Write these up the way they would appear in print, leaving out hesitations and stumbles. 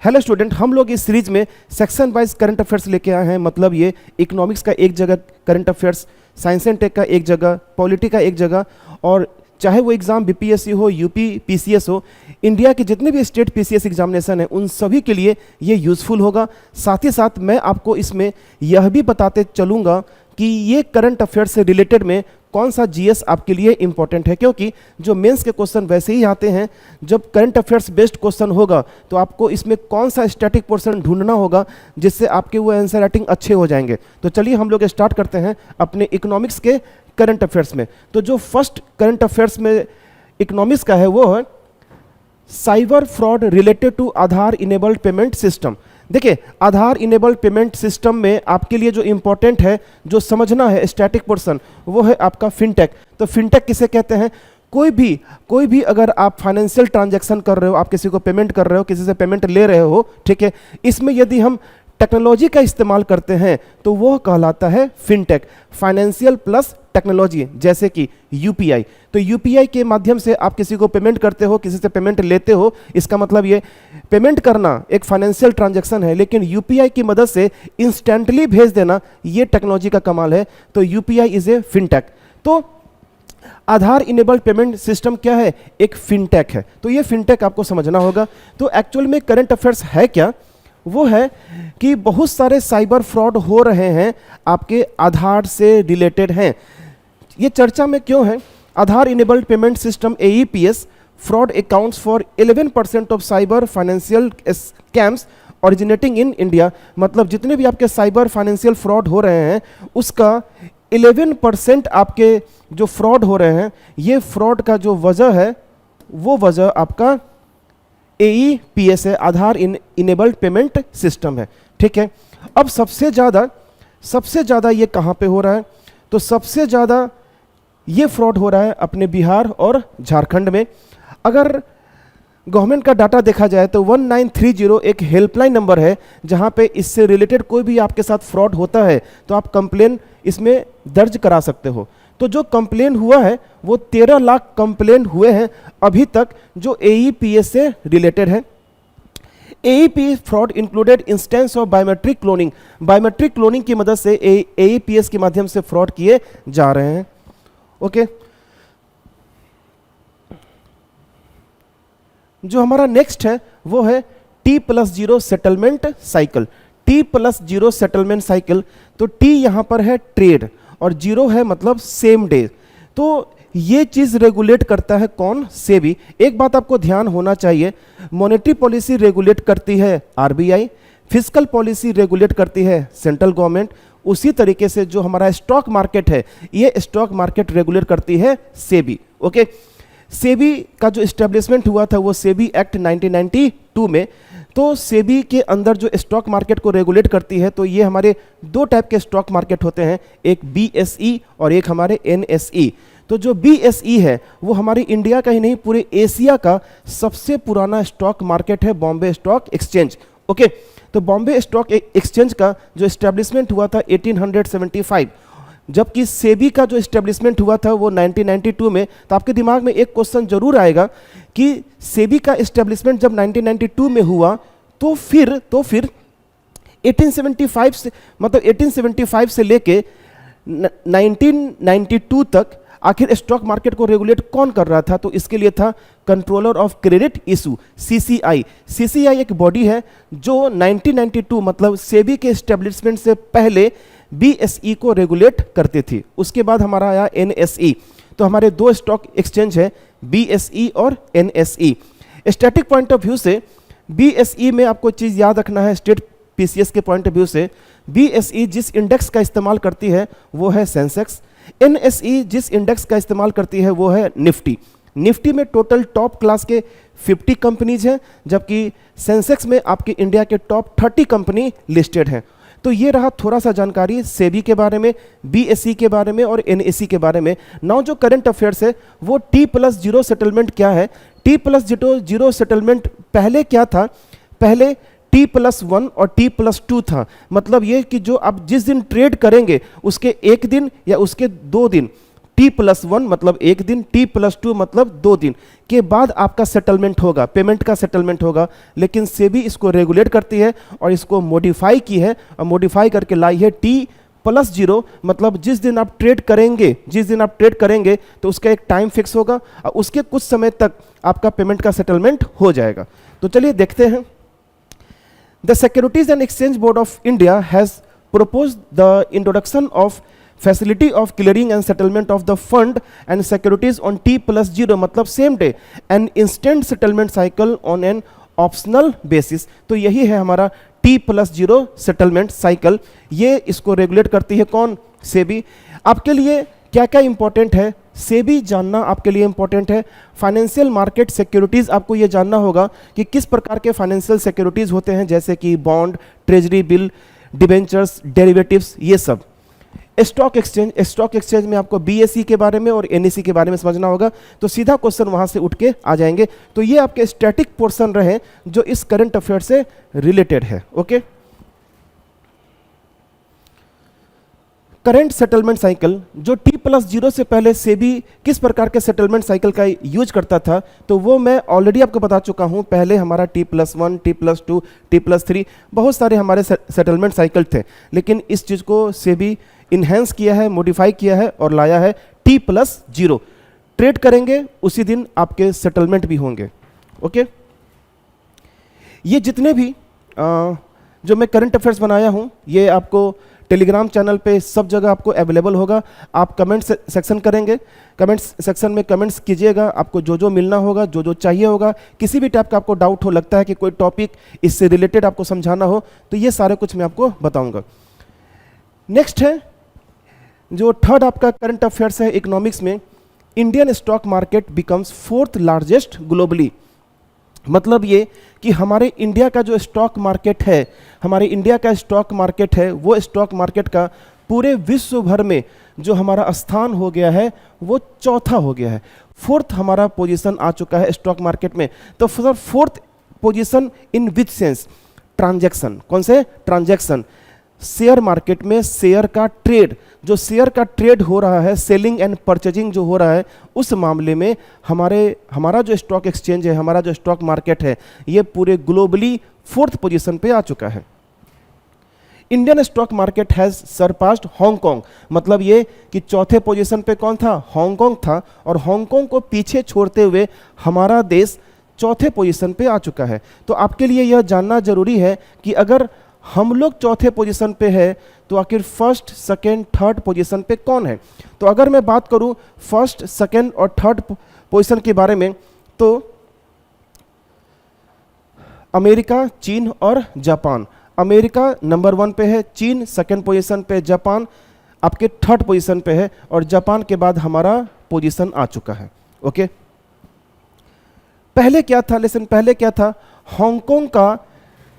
Hello student, हम लोग इस सीरीज में सेक्शन वाइज करंट अफेयर्स लेके आए हैं। मतलब ये इकोनॉमिक्स का एक जगह current affairs, science and tech का एक जगह, पॉलिटी का एक जगह, और चाहे वो एग्ज़ाम बीपीएससी हो, यूपी पीसीएस हो, इंडिया के जितने भी स्टेट पीसीएस एग्जामिनेशन है उन सभी के लिए ये यूज़फुल होगा। साथ ही साथ मैं आपको इसमें यह भी बताते चलूँगा कि ये करंट अफेयर से रिलेटेड में कौन सा जीएस आपके लिए इंपॉर्टेंट है, क्योंकि जो मेंस के क्वेश्चन वैसे ही आते हैं। जब करंट अफेयर्स बेस्ड क्वेश्चन होगा तो आपको इसमें कौन सा स्टैटिक पोर्शन ढूंढना होगा जिससे आपके वो आंसर राइटिंग अच्छे हो जाएंगे। तो चलिए हम लोग स्टार्ट करते हैं अपने इकोनॉमिक्स के करंट अफेयर्स में। तो जो फर्स्ट करंट अफेयर्स में इकोनॉमिक्स का है वो है cyber fraud related to Aadhaar enabled payment system. देखिए, आधार इनेबल्ड पेमेंट सिस्टम में आपके लिए जो इंपॉर्टेंट है, जो समझना है स्टैटिक पोर्शन, वो है आपका फिनटेक। तो फिनटेक किसे कहते हैं? कोई भी अगर आप फाइनेंशियल ट्रांजैक्शन कर रहे हो, आप किसी को पेमेंट कर रहे हो, किसी से पेमेंट ले रहे हो, ठीक है, इसमें यदि हम टेक्नोलॉजी का इस्तेमाल करते हैं तो वह कहलाता है फिनटेक, फाइनेंशियल प्लस टेक्नोलॉजी। जैसे कि यूपीआई, तो यूपीआई के माध्यम से आप किसी को पेमेंट करते हो, किसी से पेमेंट लेते हो। इसका मतलब ये पेमेंट करना एक फाइनेंशियल ट्रांजैक्शन है, लेकिन यूपीआई की मदद से इंस्टेंटली भेज देना ये टेक्नोलॉजी का कमाल है। तो यूपीआई इज ए फिनटेक। तो आधार इनेबल्ड पेमेंट सिस्टम क्या है? एक फिनटेक है। तो ये फिनटेक आपको समझना होगा। तो एक्चुअल में करंट अफेयर्स है क्या? वो है कि बहुत सारे साइबर फ्रॉड हो रहे हैं, आपके आधार से रिलेटेड हैं। ये चर्चा में क्यों है? Aadhaar enabled payment system AEPS fraud accounts for 11% of cyber financial scams originating in India. मतलब जितने भी आपके साइबर फाइनेंशियल फ्रॉड हो रहे हैं उसका 11% आपके जो फ्रॉड हो रहे हैं, ये फ्रॉड का जो वजह है वो वजह आपका AEPS है, आधार इनेबल्ड पेमेंट सिस्टम है। ठीक है, अब सबसे ज़्यादा ये कहाँ पे हो रहा है? तो सबसे ज़्यादा ये फ्रॉड हो रहा है अपने बिहार और झारखंड में। अगर गवर्नमेंट का डाटा देखा जाए तो 1930 एक हेल्पलाइन नंबर है, जहाँ पे इससे रिलेटेड कोई भी आपके साथ फ्रॉड होता है तो आप कंप्लेन इसमें दर्ज करा सकते हो। तो जो कंप्लेन हुआ है वो 13 लाख कंप्लेन हुए हैं अभी तक, जो AEPS से रिलेटेड है। AEPS fraud included instance of biometric cloning. Biometric cloning की मदद से AEPS के माध्यम से फ्रॉड किए जा रहे हैं। ओके, जो हमारा नेक्स्ट है वो है T+0 settlement cycle. T+0 settlement cycle, तो T यहाँ पर है ट्रेड और 0 है मतलब सेम डे। तो ये चीज़ रेगुलेट करता है कौन? सेबी। एक बात आपको ध्यान होना चाहिए, मॉनेटरी पॉलिसी रेगुलेट करती है RBI, फिस्कल पॉलिसी रेगुलेट करती है सेंट्रल गवर्नमेंट। उसी तरीके से जो हमारा स्टॉक मार्केट है, ये स्टॉक मार्केट रेगुलेट करती है सेबी। ओके, सेबी का जो इस्टेब्लिशमेंट हुआ था वो सेबी एक्ट 1992 में। तो सेबी के अंदर जो स्टॉक मार्केट को रेगुलेट करती है, तो ये हमारे दो टाइप के स्टॉक मार्केट होते हैं, एक BSE और एक हमारे NSE। तो जो BSE है वो हमारी इंडिया का ही नहीं पूरे एशिया का सबसे पुराना स्टॉक मार्केट है, बॉम्बे स्टॉक एक्सचेंज। ओके, तो बॉम्बे स्टॉक एक्सचेंज का जो इस्टेब्लिशमेंट हुआ था 1875, जबकि सेबी का जो इस्टेब्लिशमेंट हुआ था वो 1992 में। तो आपके दिमाग में एक क्वेश्चन जरूर आएगा कि सेबी का इस्टेब्लिशमेंट जब 1992 में हुआ तो फिर 1875 से, मतलब 1875 से लेके 1992 तक आखिर स्टॉक मार्केट को रेगुलेट कौन कर रहा था? तो इसके लिए था controller of credit issue, CCI। CCI एक बॉडी है जो 1992 मतलब सेबी के एस्टेब्लिशमेंट से पहले BSE को रेगुलेट करती थी। उसके बाद हमारा आया NSE। तो हमारे दो स्टॉक एक्सचेंज है, BSE और NSE। Static point of view से BSE में आपको चीज़ याद रखना है, स्टेट PCS के पॉइंट ऑफ व्यू से BSE जिस इंडेक्स का इस्तेमाल करती है वो है सेंसेक्स। NSE जिस इंडेक्स का इस्तेमाल करती है वो है निफ्टी। निफ्टी में टोटल टॉप क्लास के 50 कंपनीज हैं, जबकि सेंसेक्स में आपके इंडिया के टॉप 30 कंपनी लिस्टेड हैं। तो ये रहा थोड़ा सा जानकारी सेबी के बारे में, BSE के बारे में और NSE के बारे में। नाउ जो करंट अफेयर्स है वो T+0 सेटलमेंट क्या है? T+0 सेटलमेंट पहले क्या था? पहले T+1 और T+2 था। मतलब ये कि जो आप जिस दिन ट्रेड करेंगे उसके एक दिन या उसके 2 दिन T+1 मतलब एक दिन, T+2 मतलब 2 दिन के बाद आपका सेटलमेंट होगा, पेमेंट का सेटलमेंट होगा। लेकिन सेबी इसको रेगुलेट करती है और इसको मॉडिफाई की है और मॉडिफाई करके लाई है T+0, मतलब जिस दिन आप ट्रेड करेंगे तो उसका एक टाइम फिक्स होगा और उसके कुछ समय तक आपका पेमेंट का सेटलमेंट हो जाएगा। तो चलिए देखते हैं। The securities and exchange board of India has proposed the introduction of facility of clearing and settlement of the fund and securities on T+0 मतलब same day and instant settlement cycle on an optional basis। तो यही है हमारा T+0 settlement cycle. ये इसको regulate करती है कौन? सेबी। आपके लिए क्या क्या इंपॉर्टेंट है सेबी जानना, आपके लिए इंपॉर्टेंट है फाइनेंशियल मार्केट सिक्योरिटीज। आपको ये जानना होगा कि किस प्रकार के फाइनेंशियल सिक्योरिटीज होते हैं, जैसे कि bond, treasury bill, debentures, derivatives, ये सब। स्टॉक एक्सचेंज में आपको बीएसई के बारे में और एनईसी के बारे में समझना होगा। तो सीधा क्वेश्चन वहां से उठ के आ जाएंगे। तो ये आपके स्टैटिक पोर्शन रहे जो इस करंट अफेयर से रिलेटेड है। ओके, करंट सेटलमेंट साइकिल जो T+0 से पहले सेबी किस प्रकार के सेटलमेंट साइकिल का यूज करता था, तो वो मैं ऑलरेडी आपको बता चुका हूं। पहले हमारा T+1, T+2, T+3 बहुत सारे हमारे सेटलमेंट साइकिल थे, लेकिन इस चीज़ को सेबी इन्हेंस किया है, मॉडिफाई किया है और लाया है T+0। ट्रेड करेंगे उसी दिन आपके सेटलमेंट भी होंगे। ओके, ये जितने भी जो मैं करंट अफेयर्स बनाया हूं ये आपको टेलीग्राम चैनल पे सब जगह आपको अवेलेबल होगा। आप कमेंट सेक्शन करेंगे, कमेंट्स सेक्शन में कमेंट्स कीजिएगा। आपको जो जो मिलना होगा, जो जो चाहिए होगा, किसी भी टाइप का आपको डाउट हो, लगता है कि कोई टॉपिक इससे रिलेटेड आपको समझाना हो, तो ये सारे कुछ मैं आपको बताऊंगा। नेक्स्ट है जो थर्ड आपका करंट अफेयर्स है इकोनॉमिक्स में, Indian stock market becomes 4th largest globally. मतलब ये कि हमारे इंडिया का जो स्टॉक मार्केट है, वो स्टॉक मार्केट का पूरे विश्व भर में जो हमारा स्थान हो गया है वो चौथा हो गया है। 4th हमारा पोजीशन आ चुका है स्टॉक मार्केट में। तो 4th position in which sense? Transaction. कौन से? ट्रांजैक्शन। शेयर मार्केट में शेयर का ट्रेड हो रहा है, सेलिंग एंड परचेजिंग जो हो रहा है, उस मामले में हमारा जो स्टॉक एक्सचेंज है, हमारा जो स्टॉक मार्केट है, ये पूरे ग्लोबली 4th पोजीशन पे आ चुका है। Indian stock market has surpassed Hong Kong. मतलब ये कि चौथे पोजीशन पे कौन था? हांगकांग था, और हांगकांग को पीछे छोड़ते हुए हमारा देश चौथे पोजीशन पे आ चुका है। तो आपके लिए यह जानना जरूरी है कि अगर हम लोग चौथे पोजीशन पे है तो आखिर फर्स्ट, सेकेंड, थर्ड पोजीशन पे कौन है। तो अगर मैं बात करूं फर्स्ट, सेकेंड और थर्ड पोजीशन के बारे में, तो अमेरिका, चीन और जापान। अमेरिका नंबर 1 पे है, चीन सेकेंड पोजीशन पे, जापान आपके थर्ड पोजीशन पे है, और जापान के बाद हमारा पोजीशन आ चुका है। ओके, पहले क्या था? हांगकांग का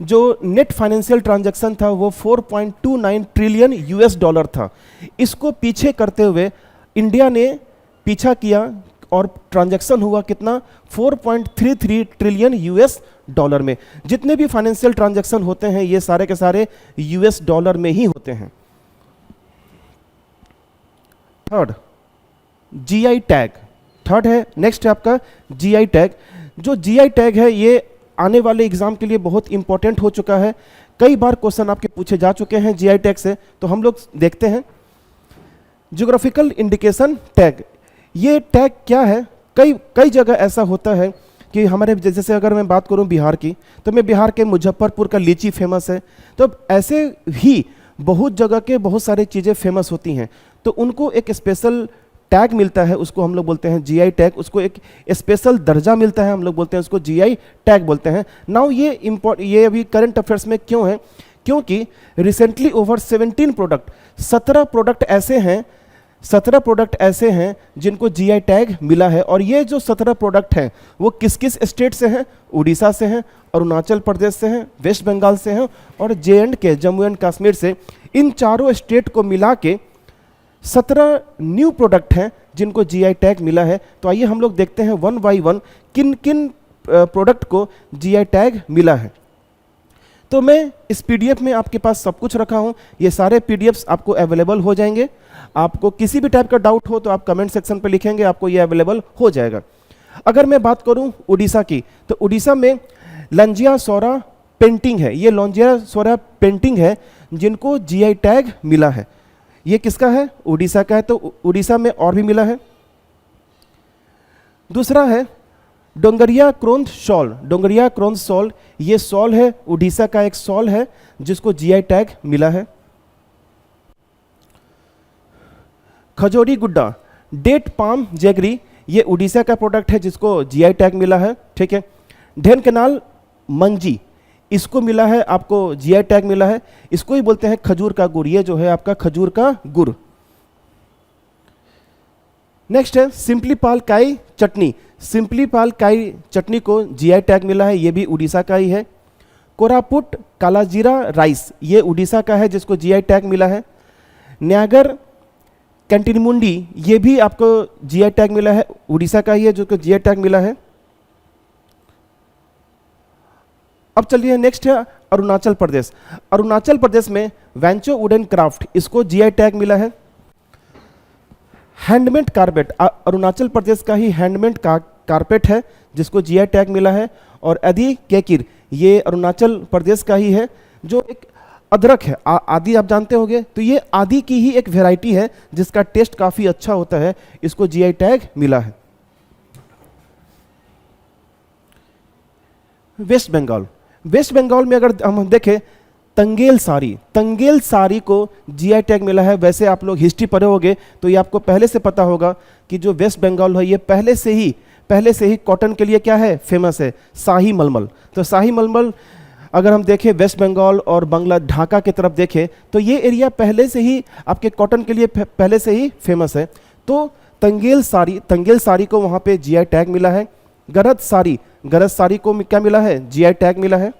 जो नेट फाइनेंशियल ट्रांजैक्शन था वो 4.29 ट्रिलियन यूएस डॉलर था। इसको पीछे करते हुए इंडिया ने पीछा किया और ट्रांजैक्शन हुआ कितना? 4.33 ट्रिलियन यूएस डॉलर में। जितने भी फाइनेंशियल ट्रांजैक्शन होते हैं ये सारे के सारे यूएस डॉलर में ही होते हैं। Third, GI tag. थर्ड है, नेक्स्ट है आपका जीआई टैग। जो जीआई टैग है ये आने वाले एग्जाम के लिए बहुत इंपॉर्टेंट हो चुका है। कई बार क्वेश्चन आपके पूछे जा चुके हैं जीआई टैग से, तो हम लोग देखते हैं। ज्योग्राफिकल इंडिकेशन टैग, ये टैग क्या है? कई जगह ऐसा होता है कि हमारे, जैसे अगर मैं बात करूं बिहार की, तो मैं बिहार के मुजफ्फरपुर का लीची फेमस है। तो ऐसे ही बहुत जगह के बहुत सारी चीज़ें फेमस होती हैं, तो उनको एक स्पेशल टैग मिलता है, उसको हम लोग बोलते हैं जीआई टैग। उसको एक स्पेशल दर्जा मिलता है, हम लोग बोलते हैं उसको जीआई टैग बोलते हैं। नाउ ये अभी करंट अफेयर्स में क्यों है? क्योंकि रिसेंटली ओवर 17 प्रोडक्ट ऐसे हैं जिनको जीआई टैग मिला है। और ये जो 17 प्रोडक्ट हैं वो किस किस स्टेट से हैं? उड़ीसा से हैं, अरुणाचल प्रदेश से हैं, वेस्ट बंगाल से हैं और J&K, जम्मू एंड कश्मीर से। इन चारों स्टेट को मिला के 17 न्यू प्रोडक्ट हैं जिनको जीआई टैग मिला है। तो आइए हम लोग देखते हैं 1 by 1 किन किन प्रोडक्ट को जीआई टैग मिला है। तो मैं इस पीडीएफ में आपके पास सब कुछ रखा हूं, ये सारे पीडीएफ्स आपको अवेलेबल हो जाएंगे। आपको किसी भी टाइप का डाउट हो तो आप कमेंट सेक्शन पे लिखेंगे, आपको ये अवेलेबल हो जाएगा। अगर मैं बात करूं उड़ीसा की, तो उड़ीसा में लंजिया सौरा पेंटिंग है, ये लंजिया सौरा पेंटिंग है जिनको जीआई टैग मिला है। ये किसका है? उड़ीसा का है, तो उड़ीसा में और भी मिला है। दूसरा है डोंगरिया क्रोंद शॉल। डोंगरिया क्रोंद शॉल, ये शॉल है, उड़ीसा का एक शॉल है जिसको जीआई टैग मिला है। खजोरी गुड्डा डेट पाम जैगरी, ये उड़ीसा का प्रोडक्ट है जिसको जीआई टैग मिला है। ठीक है। ढेनकनाल मंजी, इसको मिला है, आपको जीआई टैग मिला है। इसको ही बोलते हैं खजूर का गुड़, ये जो है आपका खजूर का गुड़। नेक्स्ट है सिंपलीपाल काई चटनी। सिंपलीपाल काई चटनी को जीआई टैग मिला है, ये भी उड़ीसा का ही है। कोरापुट कालाजीरा राइस, ये उड़ीसा का है जिसको जीआई टैग मिला है। न्यागर कैंटिनमुंडी, ये भी आपको जीआई टैग मिला है, उड़ीसा का ही है जिसको जीआई टैग मिला है। अब चलिए नेक्स्ट है अरुणाचल प्रदेश। अरुणाचल प्रदेश में वेंचो वुडन क्राफ्ट, इसको जीआई टैग मिला है। हैंडमेड कारपेट, अरुणाचल प्रदेश का ही हैंडमेड कारपेट है जिसको जीआई टैग मिला है। और आदि केकिर, ये अरुणाचल प्रदेश का ही है, जो एक अदरक है, आदि आप जानते होंगे, तो ये आदि की ही एक वैरायटी है जिसका टेस्ट काफ़ी अच्छा होता है, इसको जीआई टैग मिला है। वेस्ट बंगाल, वेस्ट बंगाल में अगर हम देखें तंगेल साड़ी, तंगेल साड़ी को जीआई टैग मिला है। वैसे आप लोग हिस्ट्री पढ़े होंगे तो ये आपको पहले से पता होगा कि जो वेस्ट बंगाल है ये पहले से ही कॉटन के लिए क्या है, फेमस है, शाही मलमल। तो शाही मलमल अगर हम देखें वेस्ट बंगाल और बांग्ला ढाका की तरफ देखें तो ये एरिया पहले से ही आपके कॉटन के लिए पहले से ही फेमस है। तो तंगेल साड़ी को वहाँ पे जीआई टैग मिला है। गरज साड़ी को क्या मिला है, जीआई टैग मिला है।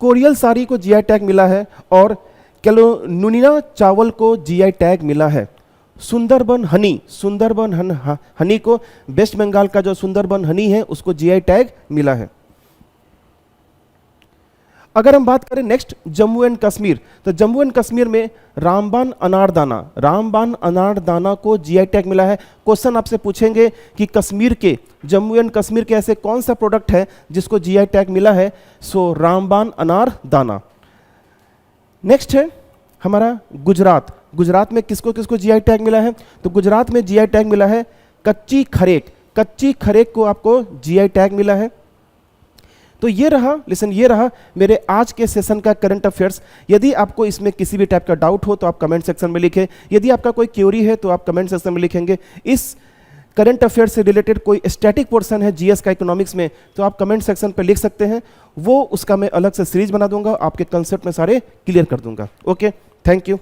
कोरियल साड़ी को जीआई टैग मिला है। और केलोनुनिया चावल को जीआई टैग मिला है। सुंदरबन हनी को, वेस्ट बंगाल का जो सुंदरबन हनी है उसको जीआई टैग मिला है। अगर हम बात करें नेक्स्ट जम्मू एंड कश्मीर, तो जम्मू एंड कश्मीर में रामबान अनारदाना को जीआई टैग मिला है। क्वेश्चन आपसे पूछेंगे कि कश्मीर के, जम्मू एंड कश्मीर के ऐसे कौन सा प्रोडक्ट है जिसको जीआई टैग मिला है, सो रामबान अनारदाना। नेक्स्ट है हमारा गुजरात में किसको किसको जीआई टैग मिला है, तो गुजरात में जीआई टैग मिला है कच्ची खरेक को आपको जीआई टैग मिला है। तो ये रहा मेरे आज के सेशन का करंट अफेयर्स। यदि आपको इसमें किसी भी टाइप का डाउट हो तो आप कमेंट सेक्शन में लिखें। यदि आपका कोई क्वेरी है तो आप कमेंट सेक्शन में लिखेंगे। इस करंट अफेयर से रिलेटेड कोई स्टैटिक पोर्शन है जीएस का इकोनॉमिक्स में तो आप कमेंट सेक्शन पर लिख सकते हैं, वो उसका मैं अलग से सीरीज बना दूंगा, आपके कंसेप्ट में सारे क्लियर कर दूंगा। Okay, thank you.